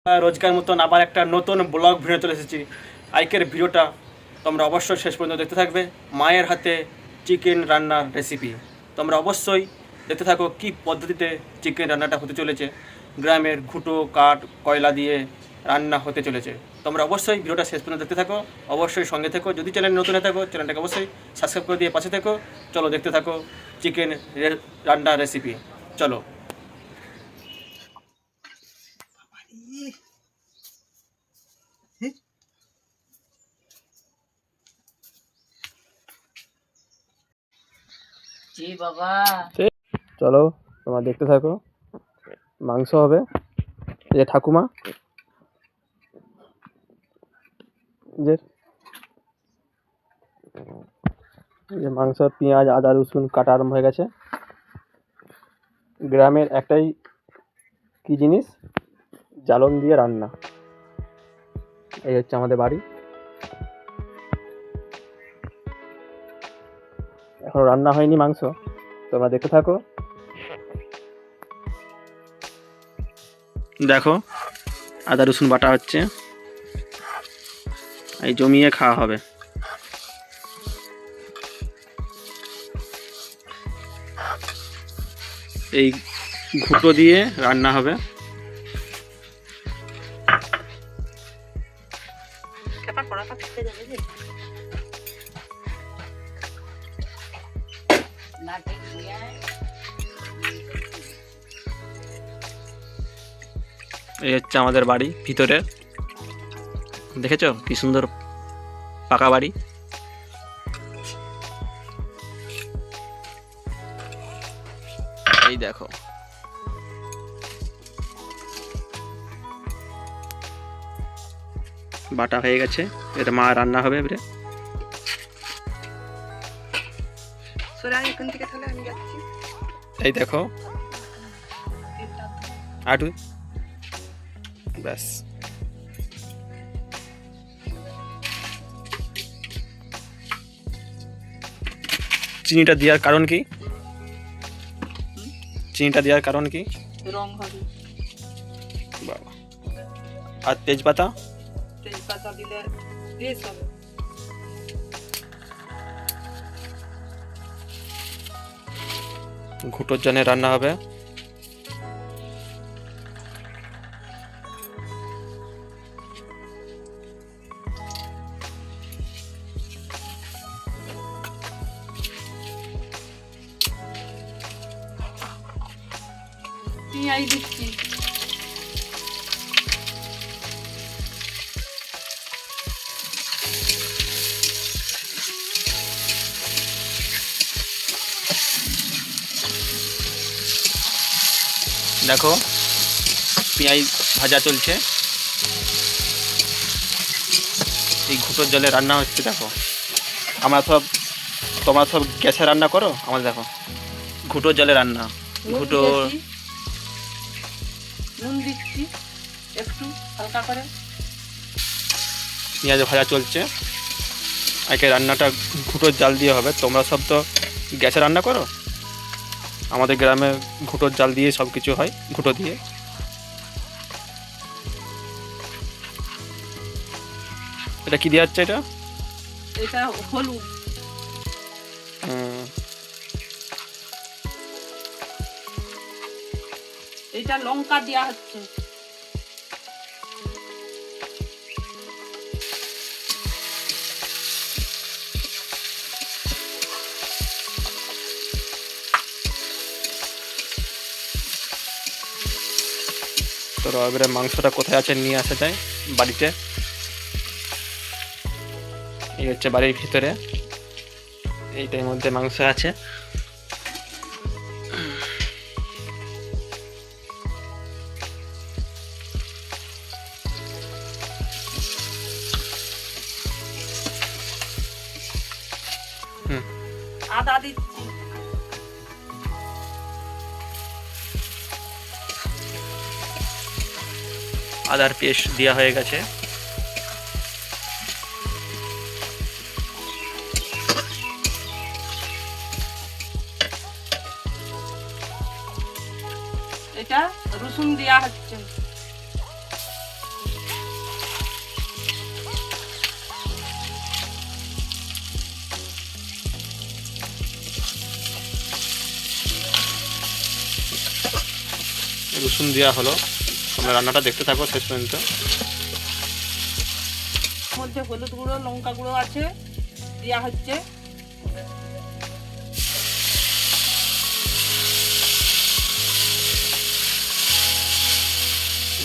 রোজকার মতন আবার একটা নতুন ব্লগ ভিডিও চলে এসেছি। আজকের ভিডিওটা তোমরা অবশ্যই শেষ পর্যন্ত দেখতে থাকবে। মায়ের হাতে চিকেন রান্নার রেসিপি তোমরা অবশ্যই দেখতে থাকো কী পদ্ধতিতে চিকেন রান্নাটা হতে চলেছে। গ্রামের ঘুঁটো কাঠ কয়লা দিয়ে রান্না হতে চলেছে। তোমরা অবশ্যই ভিডিওটা শেষ পর্যন্ত দেখতে থাকো, অবশ্যই সঙ্গে থেকো। যদি চ্যানেল নতুন হয়ে থাকো চ্যানেলটাকে অবশ্যই সাবস্ক্রাইব করে দিয়ে পাশে থেকো। চলো দেখতে থাকো চিকেন রান্নার রেসিপি। চলো। জি বাবা, চলো তোমরা দেখতে থাকো। মাংস হবে, এই যে ঠাকুমা, যে মাংস, পেঁয়াজ আদা রসুন কাটা আরম্ভ হয়ে গেছে। গ্রামের একটাই কি জিনিস, জ্বালন দিয়ে রান্না। এই হচ্ছে আমাদের বাড়ি। এখনো রান্না হয়নি মাংস, তোমরা দেখতে থাকো। দেখো আদা রসুন বাটা হচ্ছে, এই জমিয়ে খাওয়া হবে। এই ঘুঁটো দিয়ে রান্না হবে। এই হচ্ছে আমাদের বাড়ি ভিতরে, দেখেছো কি সুন্দর পাকা বাড়ি। এই দেখো বাটা হয়ে গেছে, এটা মা রান্না হবে এবারে। এই দেখো আটু, ব্যাস। চিনিটা দেওয়ার কারণ কি? চিনিটা দেওয়ার কারণ কি? রং হবে। বাবা, আর তেজপাতা? তেজপাতা দিলে টেস্ট হবে। ঘুঁটোর জন্য রান্না হবে। পেঁয়াজ দিচ্ছি। দেখো পেঁয়াজ ভাজা চলছে, এই ঘুঁটোর জলে রান্না হচ্ছে। দেখো তোমরা সব গ্যাসে রান্না করো, আমার দেখো ঘুঁটোর জলে রান্না। ঘুঁটো নুন দিচ্ছি একটু হালকা করে। পেঁয়াজ ভাজা চলছে। আজকে রান্নাটা ঘুঁটোর জাল দিয়ে হবে। তোমরা সব তো গ্যাসে রান্না করো, আমাদের গ্রামে ঘুঁটোর জাল দিয়ে সব কিছু হয়, ঘুঁটো দিয়ে। এটা কি দেওয়া হচ্ছে? এটা হলুদ। এটা লঙ্কা দেওয়া হচ্ছে। তো এবারে মাংসটা কোথায় আছে নিয়ে আসা যায় বাড়িতে। এই হচ্ছে বাড়ির ভিতরে, এইটার মধ্যে মাংস আছে। আদা দিচ্ছি। আদার পেস্ট দেওয়া হয়ে গেছে। এটা রসুন দেওয়া হচ্ছে। রসুন দেওয়া হলো। তোমরা রান্নাটা দেখতে থাকো শেষ পর্যন্ত। মধ্যে হলুদ গুঁড়ো লঙ্কা গুঁড়ো আছে, দেওয়া হচ্ছে।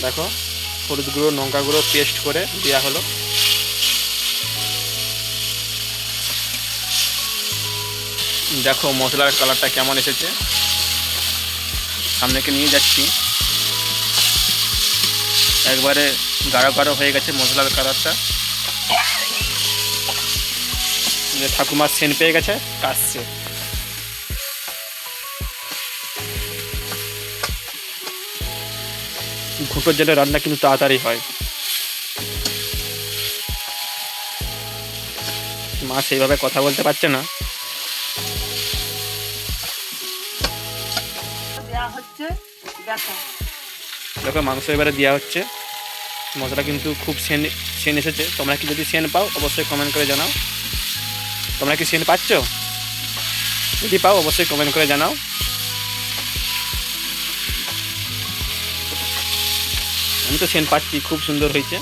দেখো হলুদ গুঁড়ো লঙ্কা গুঁড়ো পেস্ট করে দেওয়া হলো। দেখো মশলার কালারটা কেমন এসেছে, সামনেকে নিয়ে যাচ্ছি। একবারে গাঢ় গাঢ় হয়ে গেছে মশলার কালারটা। ঠাকুমার সেন্ট পেয়ে গেছে, কাশছে। ঘুঁটোর জলে রান্না কিন্তু তাড়াতাড়ি হয়। মা সেইভাবে কথা বলতে পারছে না। দেওয়া হচ্ছে বেসন। দেখো মাংস এবারে দেওয়া হচ্ছে। মশলা কিন্তু খুব সেন এসেছে। তোমরা কি যদি সেন পাও অবশ্যই কমেন্ট করে জানাও। তোমরা কি সেন পাচ্ছ? যদি পাও অবশ্যই কমেন্ট করে জানাও। আমি তো সেন পাচ্ছি, খুব সুন্দর হয়েছে।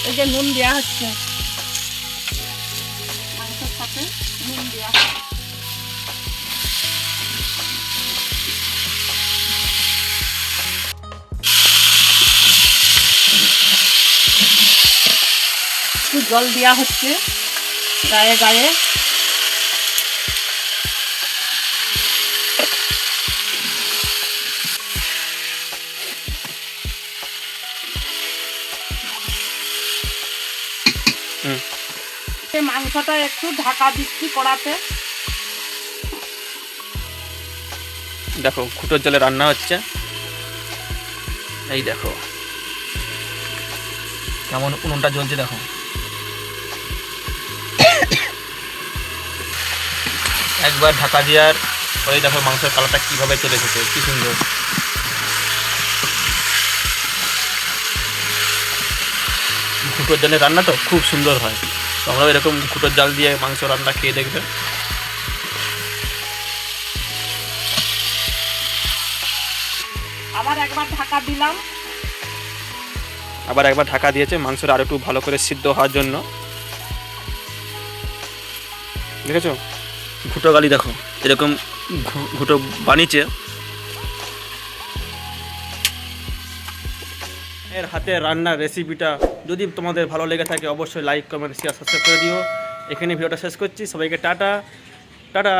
এই যে নুন দেওয়া হচ্ছে, মাংসের সাথে নুন দেওয়া হচ্ছে। একটু জল দেওয়া হচ্ছে গায়ে গায়ে। মাংসটা একটু ঢাকা দিচ্ছি কড়াতে। দেখো ঘুঁটোর জলে রান্না হচ্ছে। এই দেখো কেমন উনুনটা জ্বলছে। দেখো একবার ঢাকা দেওয়ার পরে দেখো মাংসের কালারটা কীভাবে চলে এসেছে, কী সুন্দর। ঘুঁটোর জলে রান্না তো খুব সুন্দর হয়। তোমরাও এরকম ঘুঁটোর জাল দিয়ে মাংস রান্না খেয়ে দেখবে। আবার একবার ঢাকা দিলাম। আবার একবার ঢাকা দিয়েছে মাংসটা আরও একটু ভালো করে সিদ্ধ হওয়ার জন্য। দেখেছো ঘুঁটো গালি দেখো এরকম ঘুঁটো বানিয়েছে। এর হাতে রান্নার রেসিপিটা যদি তোমাদের ভালো লেগে থাকে অবশ্যই লাইক কমেন্ট শেয়ার সাবস্ক্রাইব করে দিও। এখানে ভিডিওটা শেষ করছি। সবাইকে টাটা টাটা।